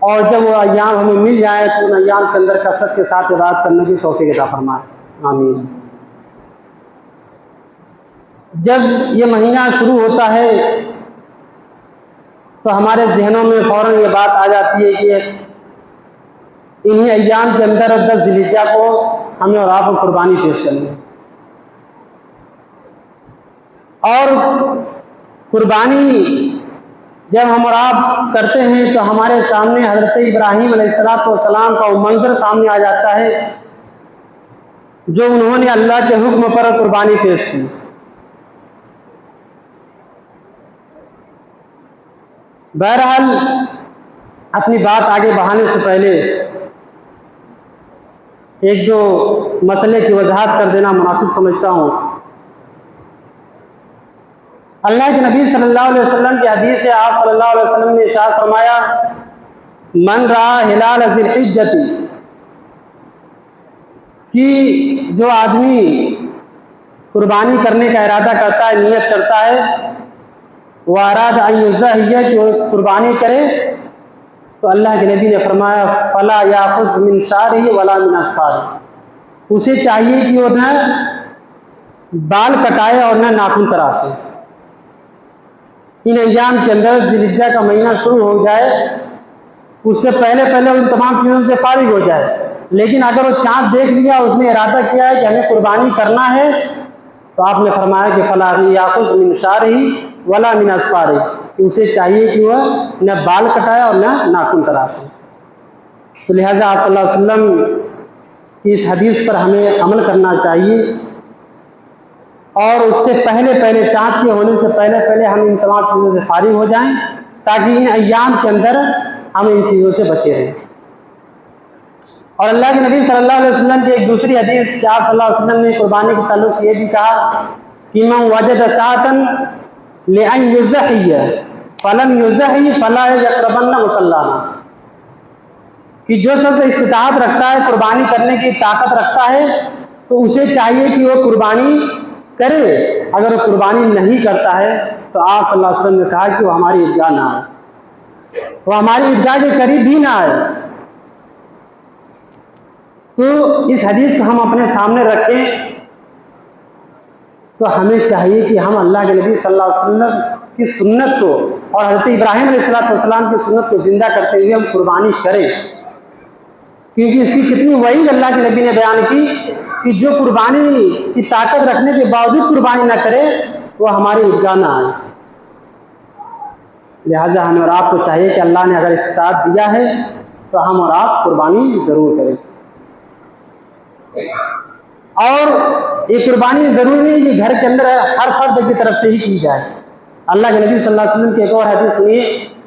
اور جب وہ ایام ہمیں مل جائیں تو ان ایام کے اندر کثرت کے ساتھ عبادت کرنے کی توفیق عطا فرمائے، آمین۔ جب یہ مہینہ شروع ہوتا ہے تو ہمارے ذہنوں میں فوراً یہ بات آ جاتی ہے کہ انہی ایام کے اندر 10 ذی الحجہ کو ہمیں اور آپ کو قربانی پیش کرنی ہے، اور قربانی جب ہم اور آپ کرتے ہیں تو ہمارے سامنے حضرت ابراہیم علیہ السلام کا وہ منظر سامنے آ جاتا ہے جو انہوں نے اللہ کے حکم پر قربانی پیش کی۔ بہرحال اپنی بات آگے بڑھانے سے پہلے ایک دو مسئلے کی وضاحت کر دینا مناسب سمجھتا ہوں۔ اللہ کے نبی صلی اللہ علیہ وسلم کی حدیث ہے، آپ صلی اللہ علیہ وسلم نے ارشاد فرمایا، من رأى ہلال ذی الحجۃ، کہ جو آدمی قربانی کرنے کا ارادہ کرتا ہے، نیت کرتا ہے، واراد ان یضحیہ، کہ وہ قربانی کرے، تو اللہ کے نبی نے فرمایا فلا یاخذ من شعرہ ولا من اظفارہ، اسے چاہیے کہ وہ نہ بال کٹائے اور نہ ناخن تراشے۔ ان ایام کے اندر ذی الحجہ کا مہینہ شروع ہو جائے اس سے پہلے ان تمام چیزوں سے فارغ ہو جائے، لیکن اگر وہ چاند دیکھ لیا، اس نے ارادہ کیا ہے کہ ہمیں قربانی کرنا ہے، تو آپ نے فرمایا کہ فلا یاخذ من شعرہ ولا من اظفارہ، کہ اسے چاہیے کہ وہ نہ بال کٹائے اور نہ ناخن تراشے۔ تو لہٰذا آپ صلی اللہ علیہ وسلم کی اس حدیث پر ہمیں عمل کرنا چاہیے، اور اس سے پہلے چاند کے ہونے سے پہلے ہم ان تمام چیزوں سے فارغ ہو جائیں، تاکہ ان ایام کے اندر ہم ان چیزوں سے بچے رہیں۔ اور اللہ کے نبی صلی اللہ علیہ وسلم کی ایک دوسری حدیث کہ آپ صلی اللہ علیہ وسلم نے قربانی کے تعلق سے یہ بھی کہا کہ من وجد ساعة لأن یضحی فلم یضحی فلا یقربن مصلانا، کہ جو شخص استطاعت رکھتا ہے، قربانی کرنے کی طاقت رکھتا ہے، تو اسے چاہیے کہ وہ قربانی کرے، اگر وہ قربانی نہیں کرتا ہے تو آپ صلی اللہ علیہ وسلم نے کہا کہ وہ ہماری عیدگاہ نہ آئے، وہ ہماری عیدگاہ کے قریب بھی نہ آئے۔ تو اس حدیث کو ہم اپنے سامنے رکھیں تو ہمیں چاہیے کہ ہم اللہ کے نبی صلی اللہ علیہ وسلم کی سنت کو اور حضرت ابراہیم علیہ السلام کی سنت کو زندہ کرتے ہوئے ہم قربانی کریں، کیونکہ اس کی کتنی وعید اللہ کے نبی نے بیان کی کہ جو قربانی کی طاقت رکھنے کے باوجود قربانی نہ کرے وہ ہماری عیدگاہ نہ آئے۔ لہٰذا ہمیں اور آپ کو چاہیے کہ اللہ نے اگر استطاعت دیا ہے تو ہم اور آپ قربانی ضرور کریں۔ اور یہ قربانی ضروری نہیں کہ گھر کے اندر ہر فرد کی طرف سے ہی کی جائے۔ اللہ کے نبی صلی اللہ علیہ وسلم کی ایک اور حدیث سنیے،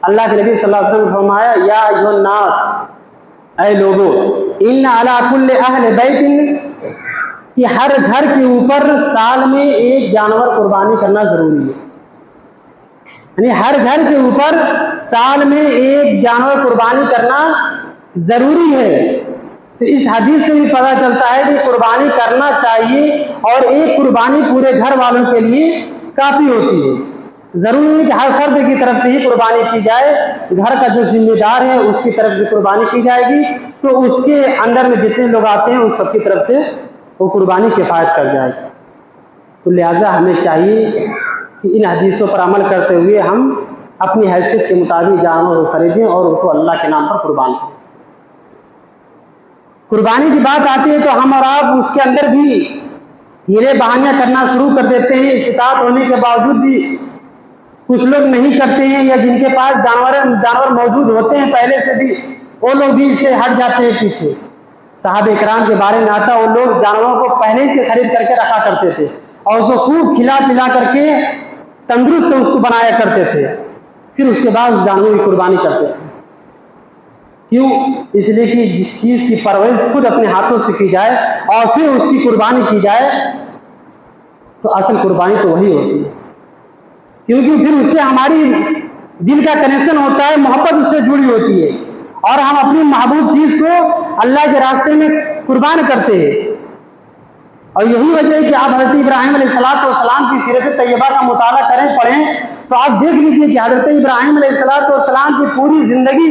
اللہ کے نبی صلی اللہ علیہ وسلم نے فرمایا یا ایھا الناس، اے لوگو، ان علی کل اہل بیت، کہ ہر گھر کے اوپر سال میں ایک جانور قربانی کرنا ضروری ہے، یعنی ہر گھر کے اوپر سال میں ایک جانور قربانی کرنا ضروری ہے۔ تو اس حدیث سے بھی پتہ چلتا ہے کہ قربانی کرنا چاہیے، اور ایک قربانی پورے گھر والوں کے لیے کافی ہوتی ہے۔ ضروری نہیں کہ ہر فرد کی طرف سے ہی قربانی کی جائے، گھر کا جو ذمہ دار ہے اس کی طرف سے قربانی کی جائے گی تو اس کے اندر میں جتنے لوگ آتے ہیں ان سب کی طرف سے وہ قربانی کفایت کر جائے گی۔ تو لہٰذا ہمیں چاہیے کہ ان حدیثوں پر عمل کرتے ہوئے ہم اپنی حیثیت کے مطابق جانور کو خریدیں اور ان کو اللہ کے نام پر قربان کریں۔ قربانی کی بات آتی ہے تو ہم اور آپ اس کے اندر بھی ہیلے بہانیاں کرنا شروع کر دیتے ہیں، استطاعت ہونے کے باوجود بھی کچھ لوگ نہیں کرتے ہیں، یا جن کے پاس جانور موجود ہوتے ہیں پہلے سے بھی، وہ لوگ بھی اس سے ہٹ جاتے ہیں پیچھے۔ صحابہ کرام کے بارے میں آتا، وہ لوگ جانوروں کو پہلے سے خرید کر کے رکھا کرتے تھے اور اس کو خوب کھلا پلا کر کے تندرست اس کو بنایا کرتے تھے، پھر اس کے بعد اس جانور کی قربانی کرتے تھے۔ کیوں؟ اس لیے کہ جس چیز کی پرورش خود اپنے ہاتھوں سے کی جائے اور پھر اس کی قربانی کی جائے تو اصل قربانی تو وہی ہوتی ہے، کیونکہ پھر اس سے ہماری دل کا کنیکشن ہوتا ہے، محبت اس سے جڑی ہوتی ہے، اور ہم اپنی محبوب چیز کو اللہ کے راستے میں قربان کرتے ہیں۔ اور یہی وجہ ہے کہ آپ حضرت ابراہیم علیہ السلام کی سیرت طیبہ کا مطالعہ کریں، پڑھیں، تو آپ دیکھ لیجئے کہ حضرت ابراہیم علیہ السلام کی پوری زندگی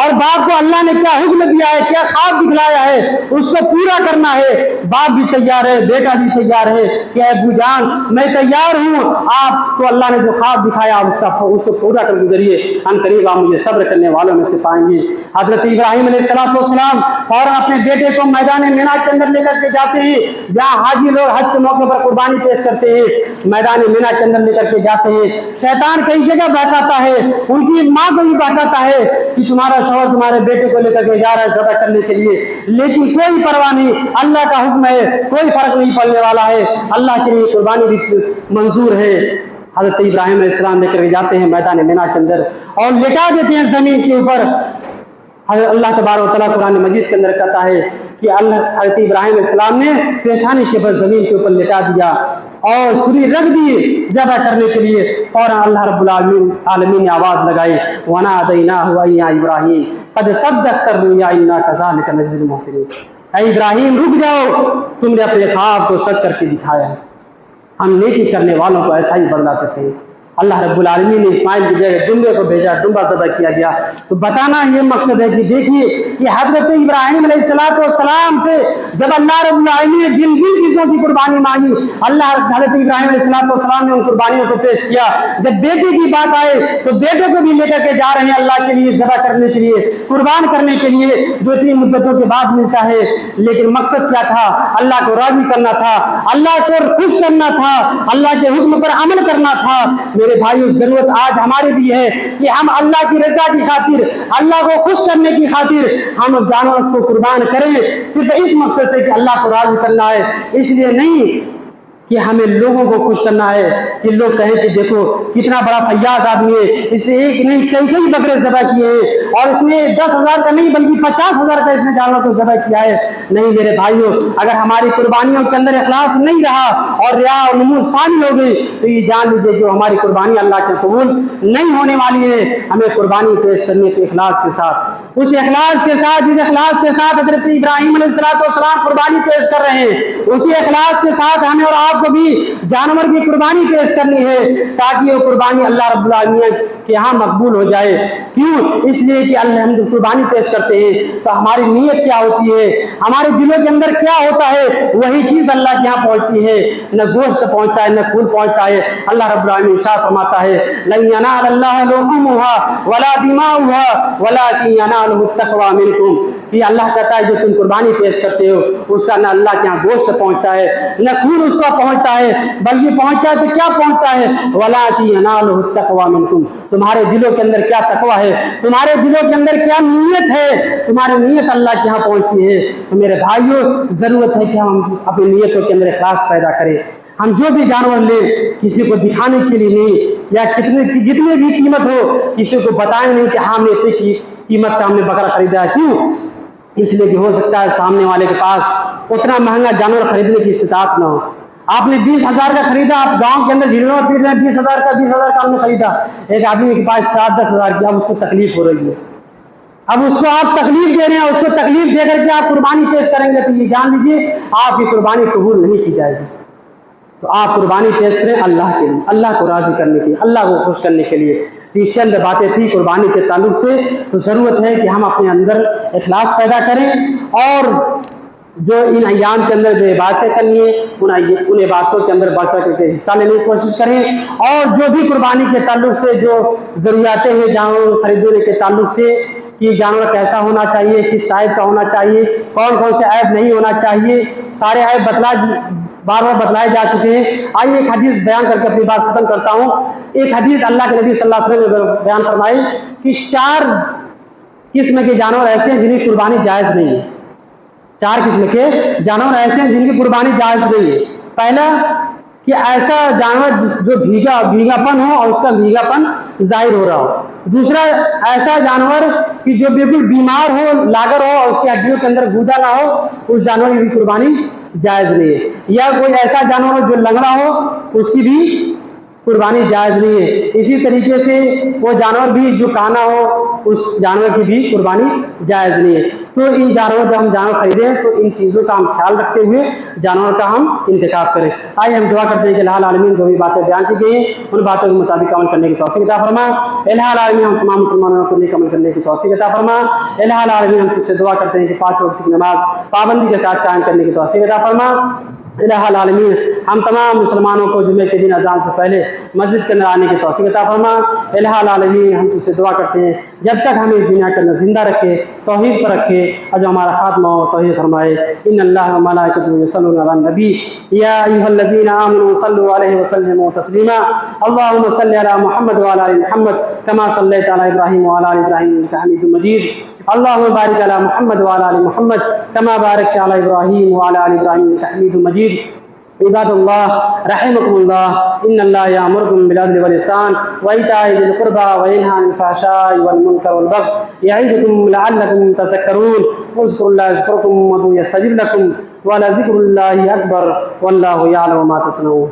اور باپ کو اللہ نے کیا حکم دیا ہے, کیا خواب دکھلایا ہے, اس کو پورا کرنا ہے. باپ بھی تیار ہے, بیٹا بھی تیار ہے کہ ابو جان میں تیار ہوں, آپ کو اللہ نے جو خواب دکھایا آپ اس کو پورا کر گزریے, ان قریب آپ مجھے صبر کرنے والوں میں سے پائیں گے. حضرت ابراہیم علیہ السلام فوراً اپنے بیٹے کو میدان مینا کے اندر لے کر کے جاتے ہیں, جہاں حاجی لوگ حج کے موقع پر قربانی پیش کرتے ہیں. میدان مینا کے اندر لے کر کے جاتے ہیں. شیطان کئی جگہ بہکاتا ہے, ان کی ماں کو بھی بہکاتا ہے کہ تمہارا شوہر تمہارے بیٹے کو لے کر کے جا رہا ہے ذبح کرنے کے لیے, لیکن کوئی پرواہ نہیں, اللہ کا حکم ہے, کوئی فرق نہیں پڑنے والا ہے, اللہ کے لیے قربانی بھی منظور ہے. حضرت ابراہیم علیہ السلام لے کر جاتے ہیں میدان مینا کے اندر اور لٹا دیتے ہیں زمین کے اوپر. اللہ تبارک و تعالیٰ قرآن مجید کے اندر کہتا ہے کہ حضرت ابراہیم علیہ السلام نے پیشانی کے اوپر زمین کے اوپر لٹا دیا اور چھری رکھ دی ذبح کرنے کے لیے. فوراً اللہ رب العالمین نے آواز لگائی, وَنَادَيْنَاهُ أَن يَا إِبْرَاهِيمُ قَدْ صَدَّقْتَ الرُّؤْيَا إِنَّا كَذَلِكَ نَجْزِي الْمُحْسِنِينَ. اے ابراہیم رک جاؤ, تم نے اپنے خواب کو سچ کر کے دکھایا, ہم نیکی کرنے والوں کو ایسا ہی بدلا دیتے ہیں. اللہ رب العالمین نے اسماعیل کی جگہ دمبے کو بھیجا, دمبا ذبح کیا گیا. تو بتانا یہ مقصد ہے کہ دیکھیے کہ حضرت ابراہیم علیہ السلام سے جب اللہ رب العالمین نے جن جن چیزوں کی قربانی مانگی, حضرت ابراہیم علیہ السلام نے ان قربانیوں کو پیش کیا. جب بیٹے کی بات آئے تو بیٹے کو بھی لے کر کے جا رہے ہیں اللہ کے لیے ذبح کرنے کے لیے, قربان کرنے کے لیے, جو 3 مدتوں کے بعد ملتا ہے. لیکن مقصد کیا تھا؟ اللہ کو راضی کرنا تھا, اللہ کو خوش کرنا تھا, اللہ کے حکم پر عمل کرنا تھا. میرے بھائیو ضرورت آج ہمارے بھی ہے کہ ہم اللہ کی رضا کی خاطر, اللہ کو خوش کرنے کی خاطر ہم جانور کو قربان کریں, صرف اس مقصد سے کہ اللہ کو راضی کرنا ہے. اس لیے نہیں کہ ہمیں لوگوں کو خوش کرنا ہے کہ لوگ کہیں کہ دیکھو کتنا بڑا فیاض آدمی ہے, اس نے ایک نہیں کئی بکرے ذبح کیے ہیں اور اس نے 10,000 کا نہیں بلکہ 50,000 کا اس نے جانور کو ذبح کیا ہے. نہیں میرے بھائیوں, اگر ہماری قربانیوں کے اندر اخلاص نہیں رہا اور ریا اور نمود شامل ہو گئی تو یہ جان لیجیے کہ ہماری قربانی اللہ کے قبول نہیں ہونے والی ہے. ہمیں قربانی پیش کرنی ہے تو اخلاص کے ساتھ, اس اخلاص کے ساتھ جس اخلاص کے ساتھ حضرت ابراہیم علیہ السلام قربانی پیش کر رہے ہیں, اسی اخلاص کے ساتھ ہمیں اور آپ کو بھی جانور کی قربانی پیش کرنی ہے تاکہ وہ قربانی اللہ رب العالمین کے ہاں مقبول ہو جائے. کیوں؟ اس لیے کہ ہم قربانی پیش کرتے ہیں تو ہماری نیت کیا ہوتی ہے, ہمارے دلوں کے اندر کیا ہوتا ہے, وہی چیز اللہ کے یہاں پہنچتی ہے. نہ گوشت سے پہنچتا ہے نہ خون پہنچتا ہے. اللہ رب العالمین ارشاد فرماتا ہے لن ينال الله لحومها ولا دماؤها ولكن يناله التقوى منكم, کہ اللہ کہتا ہے جو تم قربانی پیش کرتے ہو اس کا نہ اللہ کے یہاں گوشت پہنچتا ہے نہ خون اس کا پہنچتا ہے, بلکہ پہنچتا ہے تو کیا پہنچتا ہے, ولكن يناله التقوى منكم, تمہارے دلوں کے اندر کیا تقوی ہے, تمہارے دلوں کے اندر کیا نیت ہے, تمہاری نیت اللہ کے یہاں پہنچتی ہے. تو میرے بھائیوں ضرورت ہے کہ ہم اپنی نیتوں کے اندر اخلاص پیدا کریں. ہم جو بھی جانور لیں کسی کو دکھانے کے لیے نہیں, یا جتنے بھی قیمت ہو کسی کو بتائیں نہیں کہ ہاں ہم نے اتنی کی قیمت کا ہم نے بکرا خریدا ہے. کیوں؟ اس لیے کہ ہو سکتا ہے سامنے والے کے پاس اتنا مہنگا جانور خریدنے کی استطاعت نہ ہو. آپ نے 20,000 کا خریدا, آپ گاؤں کے اندر بھیڑوں میں پیٹ رہے ہیں 20,000 کا ہم نے خریدا, ایک آدمی کے پاس 10,000 کی, اب اس کو تکلیف ہو رہی ہے, اب اس کو آپ تکلیف دے رہے ہیں, اس کو تکلیف دے کر کے آپ قربانی پیش کریں گے تو یہ جان لیجیے آپ کی قربانی قبول نہیں کی جائے گی. تو آپ قربانی پیش کریں اللہ کے لیے, اللہ کو راضی کرنے کے لیے, اللہ کو خوش کرنے کے لیے. یہ چند باتیں تھیں قربانی کے تعلق سے. تو ضرورت ہے کہ ہم اپنے اندر اخلاص پیدا کریں اور جو ان ایام کے اندر جو عبادتیں کرنی ہے ان عبادتوں کے اندر بڑھ چڑھ کے حصہ لینے کی کوشش کریں, اور جو بھی قربانی کے تعلق سے جو ضروریاتیں ہیں جانور خریدنے کے تعلق سے کہ جانور کیسا ہونا چاہیے, کس ٹائپ کا ہونا چاہیے, کون کون سے عیب نہیں ہونا چاہیے, سارے عیب بار بار بتلائے جا چکے ہیں. آئیے ایک حدیث بیان کر کے اپنی بات ختم کرتا ہوں. ایک حدیث اللہ کے نبی صلی اللہ علیہ وسلم نے بیان فرمائی کہ 4 قسم کے جانور ایسے ہیں جن کی قربانی جائز نہیں ہے. 4 قسم کے جانور ایسے ہیں جن کی قربانی جائز نہیں ہے. پہلا کہ ایسا جانور جو بھیگا پن ہو اور اس کا بھیگا پن ظاہر ہو رہا ہو. دوسرا ایسا جانور کہ جو بالکل بیمار ہو, لاگر ہو اور اس کی ہڈیوں کے اندر گودا نہ ہو, اس جانور کی قربانی جائز نہیں ہے. یا کوئی ایسا جانور ہو جو لنگڑا ہو, اس کی بھی قربانی جائز نہیں ہے۔ اسی طریقے سے وہ جانور بھی جو کانا ہو اس جانور کی بھی قربانی جائز نہیں ہے۔ تو ان جانوروں جب ہم جانور خریدیں تو ان چیزوں کا ہم خیال رکھتے ہوئے جانور کا ہم انتخاب کریں۔ آئیے ہم دعا کرتے ہیں کہ الہ العالمین جو بھی باتیں بیان کی گئی ہیں ان باتوں کے مطابق عمل کرنے کی توفیق عطا فرما۔ الہ العالمین ہم تمام مسلمانوں کو نیک عمل کرنے کی توفیق عطا فرما۔ الہ العالمین ہم تجھ سے دعا کرتے ہیں کہ 5 وقت کی نماز پابندی کے ساتھ قائم کرنے کی توفیق عطا فرما۔ الہ العالمین ہم تمام مسلمانوں کو جمعے کے دن اذان سے پہلے مسجد کے اندر آنے کی توفیق عطا فرما۔ الہ العالمین ہم تجھ سے دعا کرتے ہیں جب تک ہمیں اس دنیا کے اندر زندہ رکھے، توحید پر رکھے، اور جو ہمارا خاتمہ ہو توحید فرمائے۔ ان اللہ و ملائکتہ یصلون علی النبی یا ایھا الذین آمنوا صلوا علیہ وسلموا تسلیما۔ اللهم صل علی محمد وعلی آل محمد کما صلیت علی ابراہیم وعلی آل ابراہیم انک حمید مجید۔ اللهم بارک علی محمد وعلی آل محمد کما بارکت علی ابراہیم وعلی آل ابراہیم انک حمید مجید۔ عباد اللہ رحمکم اللہ، ان اللہ یامرکم بالعدل والاحسان وایتاء ذی القربى وینہی عن الفحشاء والمنکر والبغی یعظکم لعلکم تذکرون۔ اذکروا اللہ یذکرکم وادعوہ یستجب لکم ولذکر اللہ اکبر واللہ یعلم ما تصنعون۔